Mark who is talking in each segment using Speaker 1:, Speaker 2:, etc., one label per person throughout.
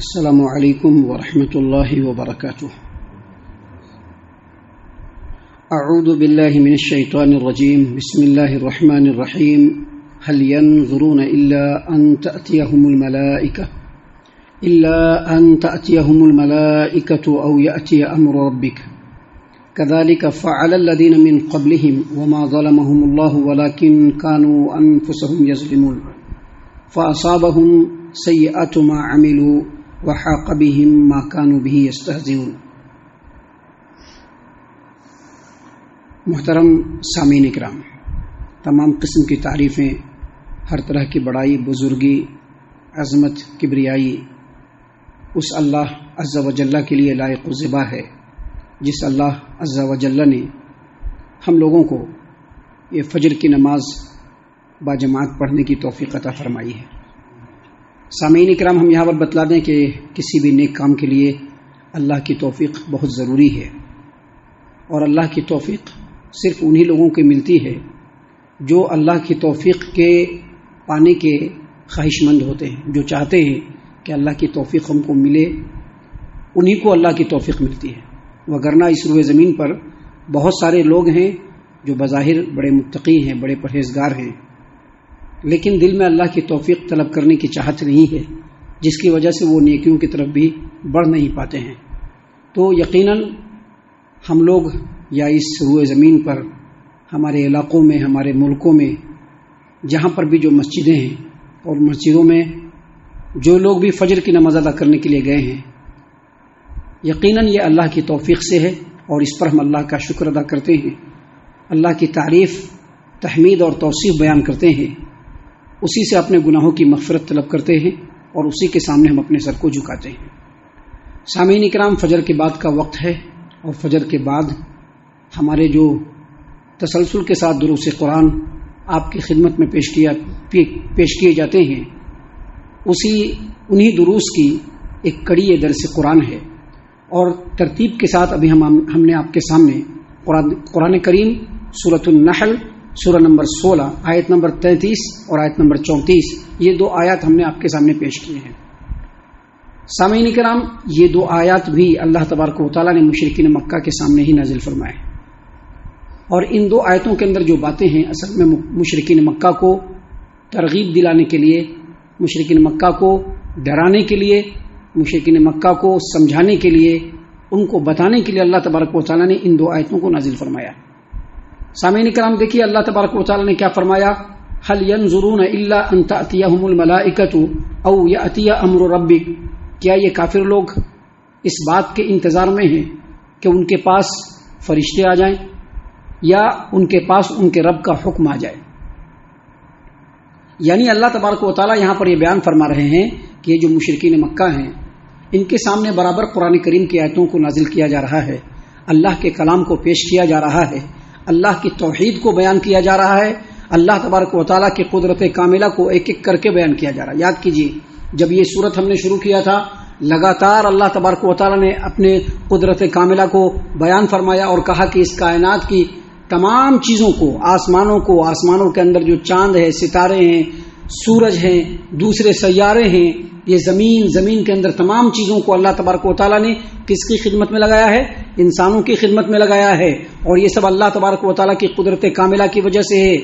Speaker 1: السلام علیکم ورحمۃ اللہ وبرکاتہ۔ اعوذ باللہ من الشیطان الرجیم، بسم اللہ الرحمن الرحیم۔ هل ينظرون الا ان تأتيهم الملائکة او يأتي امر ربك كذلك فعل الذين من قبلهم وما ظلمهم الله ولكن كانوا انفسهم يظلمون فأصابهم سیئات ما عملوا وحاق بهم ما كانوا به يستهزئون۔ محترم سامعین اکرام، تمام قسم کی تعریفیں، ہر طرح کی بڑائی، بزرگی، عظمت، کبریائی اس اللہ عز و جل کے لیے لائق و زیبا ہے، جس اللہ عز و جل نے ہم لوگوں کو یہ فجر کی نماز باجماعت پڑھنے کی توفیق عطا فرمائی ہے۔ سامعین اکرام، ہم یہاں پر بتلا دیں کہ کسی بھی نیک کام کے لیے اللہ کی توفیق بہت ضروری ہے، اور اللہ کی توفیق صرف انہی لوگوں کو ملتی ہے جو اللہ کی توفیق کے پانے کے خواہش مند ہوتے ہیں، جو چاہتے ہیں کہ اللہ کی توفیق ہم کو ملے، انہی کو اللہ کی توفیق ملتی ہے۔ وگرنہ اس روئے زمین پر بہت سارے لوگ ہیں جو بظاہر بڑے متقی ہیں، بڑے پرہیزگار ہیں، لیکن دل میں اللہ کی توفیق طلب کرنے کی چاہت نہیں ہے، جس کی وجہ سے وہ نیکیوں کی طرف بھی بڑھ نہیں پاتے ہیں۔ تو یقیناً ہم لوگ یا اس روئے زمین پر، ہمارے علاقوں میں، ہمارے ملکوں میں، جہاں پر بھی جو مسجدیں ہیں اور مسجدوں میں جو لوگ بھی فجر کی نماز ادا کرنے کے لیے گئے ہیں، یقیناً یہ اللہ کی توفیق سے ہے، اور اس پر ہم اللہ کا شکر ادا کرتے ہیں، اللہ کی تعریف، تحمید اور توصیف بیان کرتے ہیں، اسی سے اپنے گناہوں کی مغفرت طلب کرتے ہیں، اور اسی کے سامنے ہم اپنے سر کو جھکاتے ہیں۔ سامعین اکرام، فجر کے بعد کا وقت ہے، اور فجر کے بعد ہمارے جو تسلسل کے ساتھ دروس قرآن آپ کی خدمت میں پیش کیے جاتے ہیں، انہی دروس کی ایک کڑی یہ درس قرآن ہے، اور ترتیب کے ساتھ ابھی ہم نے آپ کے سامنے قرآن کریم سورۃ النحل سورہ نمبر 16 آیت نمبر 33 اور آیت نمبر 34، یہ دو آیات ہم نے آپ کے سامنے پیش کیے ہیں۔ سامعین کرام، یہ دو آیات بھی اللہ تبارک و تعالیٰ نے مشرکین مکہ کے سامنے ہی نازل فرمائے، اور ان دو آیتوں کے اندر جو باتیں ہیں اصل میں مشرکین مکہ کو ترغیب دلانے کے لیے، مشرکین مکہ کو ڈرانے کے لیے، مشرکین مکہ کو سمجھانے کے لیے، ان کو بتانے کے لیے اللہ تبارک و تعالیٰ نے ان دو آیتوں کو نازل فرمایا۔ سامعین کرام، دیکھیے اللہ تبارک و تعالیٰ نے کیا فرمایا، هل ينظرون الا ان تأتيهم الملائکۃ او یأتی امر ربک۔ کیا یہ کافر لوگ اس بات کے انتظار میں ہیں کہ ان کے پاس فرشتے آ جائیں، یا ان کے پاس ان کے رب کا حکم آ جائے؟ یعنی اللہ تبارک و تعالیٰ یہاں پر یہ بیان فرما رہے ہیں کہ یہ جو مشرکین مکہ ہیں، ان کے سامنے برابر قرآن کریم کی آیتوں کو نازل کیا جا رہا ہے، اللہ کے کلام کو پیش کیا جا رہا ہے، اللہ کی توحید کو بیان کیا جا رہا ہے، اللہ تبارک و تعالیٰ کی قدرت کاملہ کو ایک ایک کر کے بیان کیا جا رہا ہے۔ یاد کیجیے، جب یہ صورت ہم نے شروع کیا تھا، لگاتار اللہ تبارک و تعالیٰ نے اپنے قدرت کاملہ کو بیان فرمایا اور کہا کہ اس کائنات کی تمام چیزوں کو، آسمانوں کے اندر جو چاند ہے، ستارے ہیں، سورج ہیں، دوسرے سیارے ہیں، یہ زمین کے اندر تمام چیزوں کو اللہ تبارک و تعالیٰ نے کس کی خدمت میں لگایا ہے؟ انسانوں کی خدمت میں لگایا ہے، اور یہ سب اللہ تبارک و تعالیٰ کی قدرت کاملہ کی وجہ سے ہے۔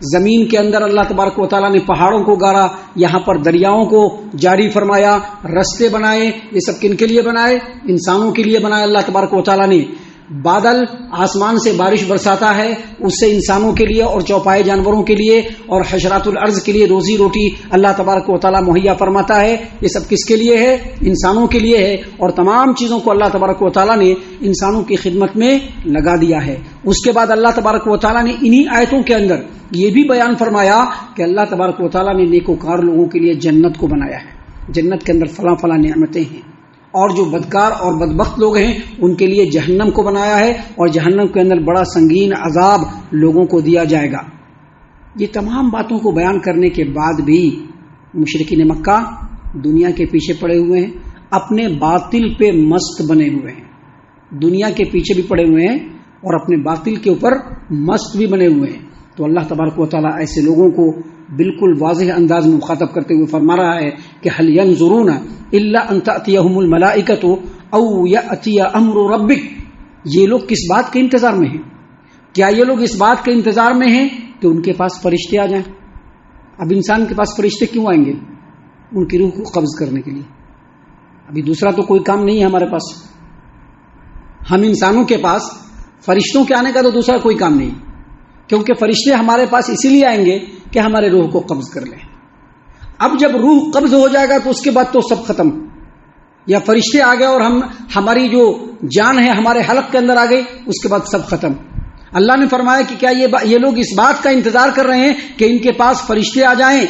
Speaker 1: زمین کے اندر اللہ تبارک و تعالیٰ نے پہاڑوں کو گاڑا، یہاں پر دریاؤں کو جاری فرمایا، رستے بنائے، یہ سب کن کے لیے بنائے؟ انسانوں کے لیے بنائے اللہ تبارک و تعالیٰ نے۔ بادل آسمان سے بارش برساتا ہے، اس سے انسانوں کے لیے اور چوپائے جانوروں کے لیے اور حشرات الارض کے لیے روزی روٹی اللہ تبارک و تعالیٰ مہیا فرماتا ہے۔ یہ سب کس کے لیے ہے؟ انسانوں کے لیے ہے، اور تمام چیزوں کو اللہ تبارک و تعالیٰ نے انسانوں کی خدمت میں لگا دیا ہے۔ اس کے بعد اللہ تبارک و تعالیٰ نے انہی آیتوں کے اندر یہ بھی بیان فرمایا کہ اللہ تبارک و تعالیٰ نے نیکوکار لوگوں کے لیے جنت کو بنایا ہے، جنت کے اندر فلاں نعمتیں ہیں، اور جو بدکار اور بدبخت لوگ ہیں ان کے لیے جہنم کو بنایا ہے، اور جہنم کے اندر بڑا سنگین عذاب لوگوں کو دیا جائے گا۔ یہ تمام باتوں کو بیان کرنے کے بعد بھی مشرکین مکہ دنیا کے پیچھے پڑے ہوئے ہیں، اپنے باطل پہ مست بنے ہوئے ہیں، دنیا کے پیچھے بھی پڑے ہوئے ہیں اور اپنے باطل کے اوپر مست بھی بنے ہوئے ہیں۔ تو اللہ تبارک و تعالیٰ ایسے لوگوں کو بالکل واضح انداز میں مخاطب کرتے ہوئے فرما رہا ہے کہ هل ينظرون الا ان تأتيهم الملائکة او یأتی امر ربک، یہ لوگ کس بات کے انتظار میں ہیں؟ کیا یہ لوگ اس بات کے انتظار میں ہیں کہ ان کے پاس فرشتے آ جائیں؟ اب انسان کے پاس فرشتے کیوں آئیں گے؟ ان کی روح کو قبض کرنے کے لیے۔ ابھی دوسرا تو کوئی کام نہیں ہے ہمارے پاس، ہم انسانوں کے پاس فرشتوں کے آنے کا تو دوسرا کوئی کام نہیں، کیونکہ فرشتے ہمارے پاس اسی لیے آئیں گے کہ ہمارے روح کو قبض کر لیں۔ اب جب روح قبض ہو جائے گا تو اس کے بعد تو سب ختم، یا فرشتے آ گئے اور ہماری جو جان ہے ہمارے حلق کے اندر آ گئی، اس کے بعد سب ختم۔ اللہ نے فرمایا کہ کیا یہ لوگ اس بات کا انتظار کر رہے ہیں کہ ان کے پاس فرشتے آ جائیں،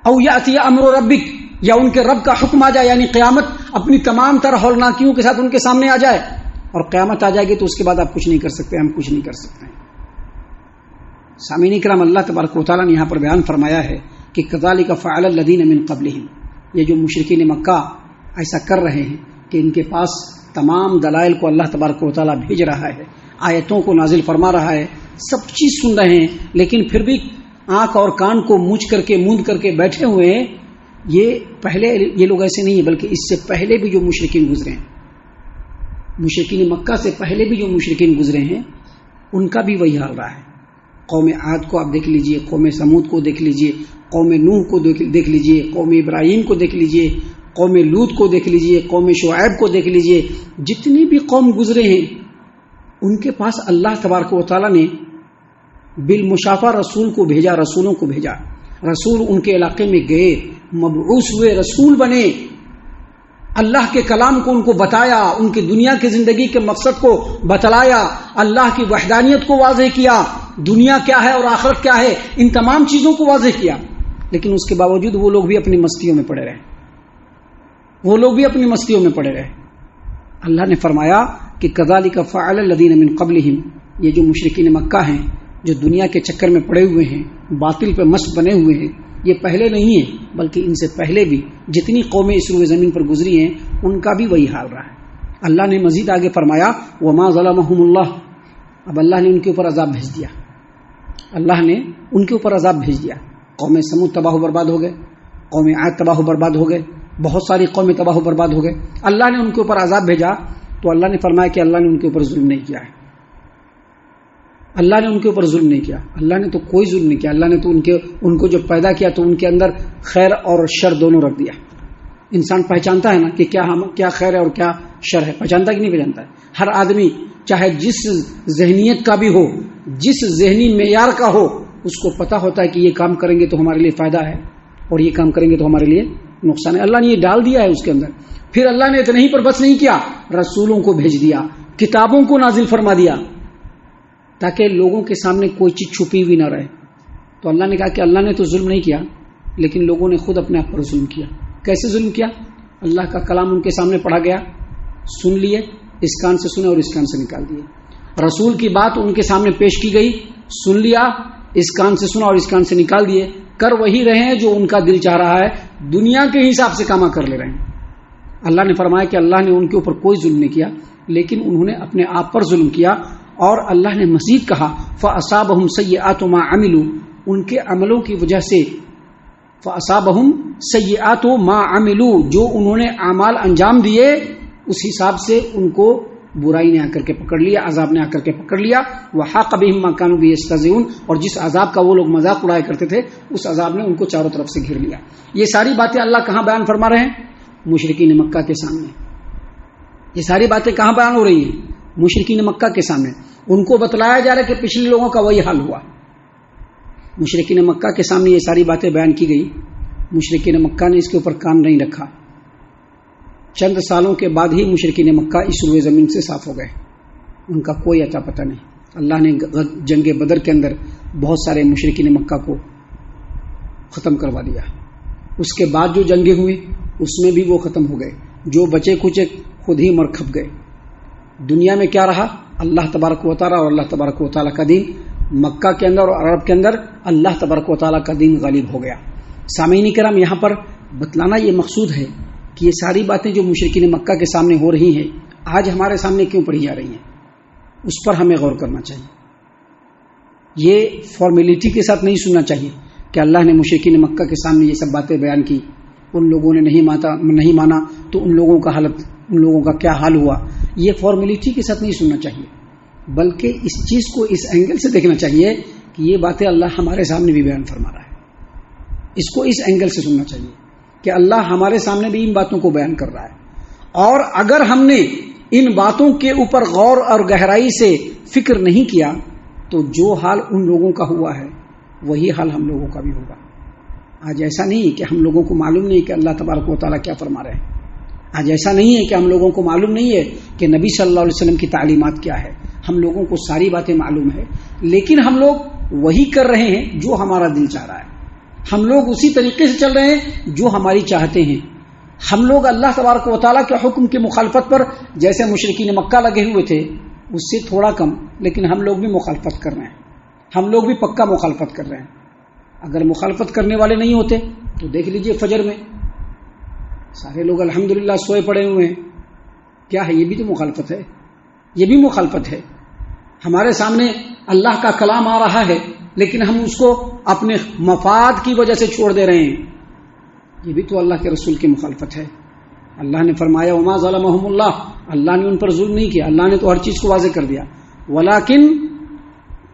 Speaker 1: او یاتی امر ربک، یا ان کے رب کا حکم آ جائے، یعنی قیامت اپنی تمام تر ہولناکیوں کے ساتھ ان کے سامنے آ جائے، اور قیامت آ جائے گی تو اس کے بعد آپ کچھ نہیں کر سکتے، ہم کچھ نہیں کر سکتے۔ سامعین کرام، اللہ تبارک و تعالیٰ نے یہاں پر بیان فرمایا ہے کہ کذالک فعل الذین من قبلہم، یہ جو مشرکین مکہ ایسا کر رہے ہیں کہ ان کے پاس تمام دلائل کو اللہ تبارک و تعالیٰ بھیج رہا ہے، آیتوں کو نازل فرما رہا ہے، سب چیز سن رہے ہیں، لیکن پھر بھی آنکھ اور کان کو موند کر کے بیٹھے ہوئے ہیں۔ یہ لوگ ایسے نہیں ہیں، بلکہ اس سے پہلے بھی جو مشرکین گزرے ہیں، مشرکین مکہ سے پہلے بھی جو مشرکین گزرے ہیں، ان کا بھی وہی حال رہا ہے۔ قوم عاد کو آپ دیکھ لیجئے، قوم سمود کو دیکھ لیجئے، قوم نوح کو دیکھ لیجئے، قوم ابراہیم کو دیکھ لیجئے، قوم لوط کو دیکھ لیجئے، قوم شعیب کو دیکھ لیجئے، جتنی بھی قوم گزرے ہیں ان کے پاس اللہ تبارک و تعالیٰ نے بالمشافہ رسول کو بھیجا، رسولوں کو بھیجا، رسول ان کے علاقے میں گئے، مبعوث ہوئے، رسول بنے، اللہ کے کلام کو ان کو بتایا، ان کی دنیا کی زندگی کے مقصد کو بتلایا، اللہ کی وحدانیت کو واضح کیا، دنیا کیا ہے اور آخرت کیا ہے، ان تمام چیزوں کو واضح کیا، لیکن اس کے باوجود وہ لوگ بھی اپنی مستیوں میں پڑے رہے، اللہ نے فرمایا کہ کذالک فعل الذین من قبلہم، یہ جو مشرکین مکہ ہیں، جو دنیا کے چکر میں پڑے ہوئے ہیں، باطل پہ مست بنے ہوئے ہیں، یہ پہلے نہیں ہے بلکہ ان سے پہلے بھی جتنی قومیں اس روئے زمین پر گزری ہیں ان کا بھی وہی حال رہا ہے۔ اللہ نے مزید آگے فرمایا وما ظلمہم اللہ، اب اللہ نے ان کے اوپر عذاب بھیج دیا، اللہ نے ان کے اوپر عذاب بھیج دیا۔ قوم سمود تباہ و برباد ہو گئے، قوم عاد تباہ و برباد ہو گئے، بہت ساری قومیں تباہ و برباد ہو گئے، اللہ نے ان کے اوپر عذاب بھیجا تو اللہ نے فرمایا کہ اللہ نے ان کے اوپر ظلم نہیں کیا ہے، اللہ نے ان کے اوپر ظلم نہیں کیا، اللہ نے تو کوئی ظلم نہیں کیا، اللہ نے تو ان کو جب پیدا کیا تو ان کے اندر خیر اور شر دونوں رکھ دیا۔ انسان پہچانتا ہے نا کہ کیا خیر ہے اور کیا شر ہے، پہچانتا کہ نہیں پہچانتا ہے؟ ہر آدمی چاہے جس ذہنیت کا بھی ہو، جس ذہنی معیار کا ہو، اس کو پتا ہوتا ہے کہ یہ کام کریں گے تو ہمارے لیے فائدہ ہے اور یہ کام کریں گے تو ہمارے لیے نقصان ہے۔ اللہ نے یہ ڈال دیا ہے اس کے اندر۔ پھر اللہ نے اتنے ہی پر بس نہیں کیا، رسولوں کو بھیج دیا، کتابوں کو نازل فرما دیا تاکہ لوگوں کے سامنے کوئی چیز چھپی ہوئی نہ رہے۔ تو اللہ نے کہا کہ اللہ نے تو ظلم نہیں کیا، لیکن لوگوں نے خود اپنے آپ پر ظلم کیا۔ کیسے ظلم کیا؟ اللہ کا کلام ان کے سامنے پڑھا گیا، سن لیے، اس کان سے سنے اور اس کان سے نکال دیے۔ رسول کی بات ان کے سامنے پیش کی گئی، سن لیا، اس کان سے سنا اور اس کان سے نکال دیے، کر وہی رہے ہیں جو ان کا دل چاہ رہا ہے، دنیا کے حساب سے کام کر لے رہے ہیں۔ اللہ نے فرمایا کہ اللہ نے ان کے اوپر کوئی ظلم نہیں کیا، لیکن انہوں نے اپنے آپ پر ظلم کیا۔ اور اللہ نے مزید کہا فَأَصَابَهُمْ سَيِّئَاتُ مَا عَمِلُوا، ان کے عملوں کی وجہ سے فَأَصَابَهُمْ سَيِّئَاتُ مَا عَمِلُوا، جو انہوں نے اعمال انجام دیے اس حساب سے ان کو برائی نے آ کر کے پکڑ لیا، عذاب نے آ کر کے پکڑ لیا۔ وَحَاقَ بِهِم مَا كَانُوا بِهِ يَسْتَهْزِئُونَ، اور جس عذاب کا وہ لوگ مذاق اڑایا کرتے تھے اس عذاب نے ان کو چاروں طرف سے گھیر لیا۔ یہ ساری باتیں اللہ کہاں بیان فرما رہے ہیں؟ مشرکین مکہ کے سامنے۔ یہ ساری باتیں کہاں بیان ہو رہی ہیں؟ مشرکین مکہ کے سامنے۔ ان کو بتلایا جا رہا ہے کہ پچھلے لوگوں کا وہی حال ہوا۔ مشرکین مکہ کے سامنے یہ ساری باتیں بیان کی گئی، مشرکین مکہ نے اس کے اوپر کام نہیں رکھا۔ چند سالوں کے بعد ہی مشرکین مکہ اس روئے زمین سے صاف ہو گئے، ان کا کوئی اتا پتہ نہیں۔ اللہ نے جنگ بدر کے اندر بہت سارے مشرکین مکہ کو ختم کروا دیا۔ اس کے بعد جو جنگیں ہوئی اس میں بھی وہ ختم ہو گئے، جو بچے کچھ خود ہی مر کھپ گئے۔ دنیا میں کیا رہا؟ اللہ تبارک و تعالیٰ اور اللہ تبارک و تعالیٰ کا دین، مکہ کے اندر اور عرب کے اندر اللہ تبارک و تعالیٰ کا دین غالب ہو گیا۔ سامعین کرام، یہاں پر بتلانا یہ مقصود ہے کہ یہ ساری باتیں جو مشرکین مکہ کے سامنے ہو رہی ہیں آج ہمارے سامنے کیوں پڑھی جا رہی ہیں، اس پر ہمیں غور کرنا چاہیے۔ یہ فارمیلٹی کے ساتھ نہیں سننا چاہیے کہ اللہ نے مشرکین مکہ کے سامنے یہ سب باتیں بیان کی، ان لوگوں نے نہیں مانا تو ان لوگوں کا کیا حال ہوا. یہ فارمیلٹی کے ساتھ نہیں سننا چاہیے، بلکہ اس چیز کو اس اینگل سے دیکھنا چاہیے کہ یہ باتیں اللہ ہمارے سامنے بھی بیان فرما رہا ہے. اس کو اس اینگل سے سننا چاہیے کہ اللہ ہمارے سامنے بھی ان باتوں کو بیان کر رہا ہے، اور اگر ہم نے ان باتوں کے اوپر غور اور گہرائی سے فکر نہیں کیا تو جو حال ان لوگوں کا ہوا ہے وہی حال ہم لوگوں کا بھی ہوگا. آج ایسا نہیں ہے کہ ہم لوگوں کو معلوم نہیں کہ اللہ تبارک و تعالیٰ کیا فرما رہے ہیں. آج ایسا نہیں ہے کہ ہم لوگوں کو معلوم نہیں ہے کہ نبی صلی اللہ علیہ وسلم کی تعلیمات کیا ہے. ہم لوگوں کو ساری باتیں معلوم ہے، لیکن ہم لوگ وہی کر رہے ہیں جو ہمارا دل چاہ رہا ہے. ہم لوگ اسی طریقے سے چل رہے ہیں جو ہماری چاہتے ہیں. ہم لوگ اللہ تبارک و تعالیٰ کے حکم کی مخالفت پر جیسے مشرکین مکہ لگے ہوئے تھے اس سے تھوڑا کم، لیکن ہم لوگ بھی مخالفت کر رہے ہیں. ہم لوگ بھی پکا مخالفت کر رہے ہیں. اگر مخالفت کرنے والے نہیں ہوتے تو دیکھ لیجئے فجر میں سارے لوگ الحمدللہ سوئے پڑے ہوئے ہیں. کیا ہے؟ یہ بھی تو مخالفت ہے. یہ بھی مخالفت ہے. ہمارے سامنے اللہ کا کلام آ رہا ہے لیکن ہم اس کو اپنے مفاد کی وجہ سے چھوڑ دے رہے ہیں. یہ بھی تو اللہ کے رسول کی مخالفت ہے. اللہ نے فرمایا وما ظلمهم اللہ، اللہ نے ان پر ظلم نہیں کیا. اللہ نے تو ہر چیز کو واضح کر دیا. ولیکن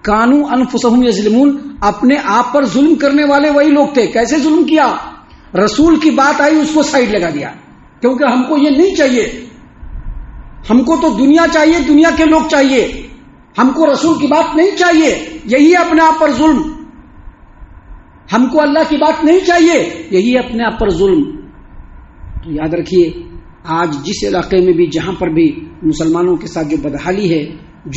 Speaker 1: کانوا انفسهم یظلمون، اپنے آپ پر ظلم کرنے والے وہی لوگ تھے. کیسے ظلم کیا؟ رسول کی بات آئی اس کو سائڈ لگا دیا، کیونکہ ہم کو یہ نہیں چاہیے. ہم کو تو دنیا چاہیے، دنیا کے لوگ چاہیے. ہم کو رسول کی بات نہیں چاہیے. یہی ہے اپنے آپ پر ظلم. ہم کو اللہ کی بات نہیں چاہیے، یہی ہے اپنے آپ پر ظلم. تو یاد رکھیے آج جس علاقے میں بھی جہاں پر بھی مسلمانوں کے ساتھ جو بدحالی ہے،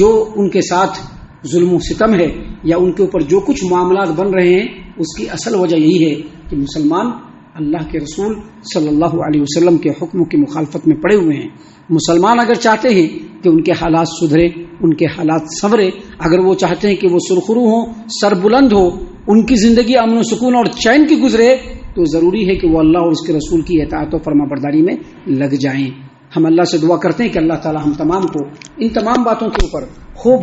Speaker 1: جو ان کے ساتھ ظلم و ستم ہے، یا ان کے اوپر جو کچھ معاملات بن رہے ہیں، اس کی اصل وجہ یہی ہے کہ مسلمان اللہ کے رسول صلی اللہ علیہ وسلم کے حکموں کی مخالفت میں پڑے ہوئے ہیں. مسلمان اگر چاہتے ہیں کہ ان کے حالات سدھرے، ان کے حالات سنورے، اگر وہ چاہتے ہیں کہ وہ سرخرو ہوں، سر بلند ہو، ان کی زندگی امن و سکون اور چین کی گزرے، تو ضروری ہے کہ وہ اللہ اور اس کے رسول کی اطاعت و فرما برداری میں لگ جائیں. ہم اللہ سے دعا کرتے ہیں کہ اللہ تعالی ہم تمام کو ان تمام باتوں کے اوپر خوب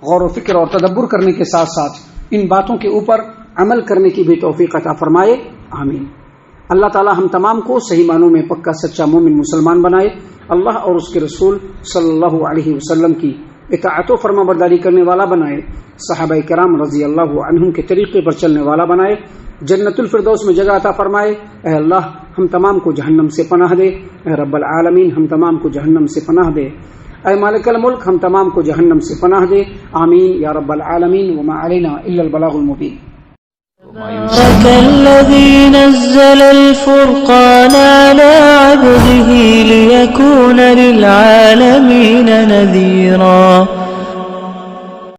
Speaker 1: غور و فکر اور تدبر کرنے کے ساتھ ساتھ ان باتوں کے اوپر عمل کرنے کی بھی توفیق عطا فرمائے. آمین. اللہ تعالی ہم تمام کو صحیح معنوں میں پکا سچا مومن مسلمان بنائے. اللہ اور اس کے رسول صلی اللہ علیہ وسلم کی اطاعت و فرما برداری کرنے والا بنائے. صحابہ کرام رضی اللہ عنہم کے طریقے پر چلنے والا بنائے. جنت الفردوس میں جگہ عطا فرمائے. اے اللہ ہم تمام کو جہنم سے پناہ دے. اے رب العالمین ہم تمام کو جہنم سے پناہ دے. اے مالک الملک ہم تمام کو جہنم سے پناہ دے. آمین یا رب العالمین. وما علینا الا البلاغ المبین.
Speaker 2: تبارك الذي نزل الفرقان على عبده ليكون للعالمين نذيرا.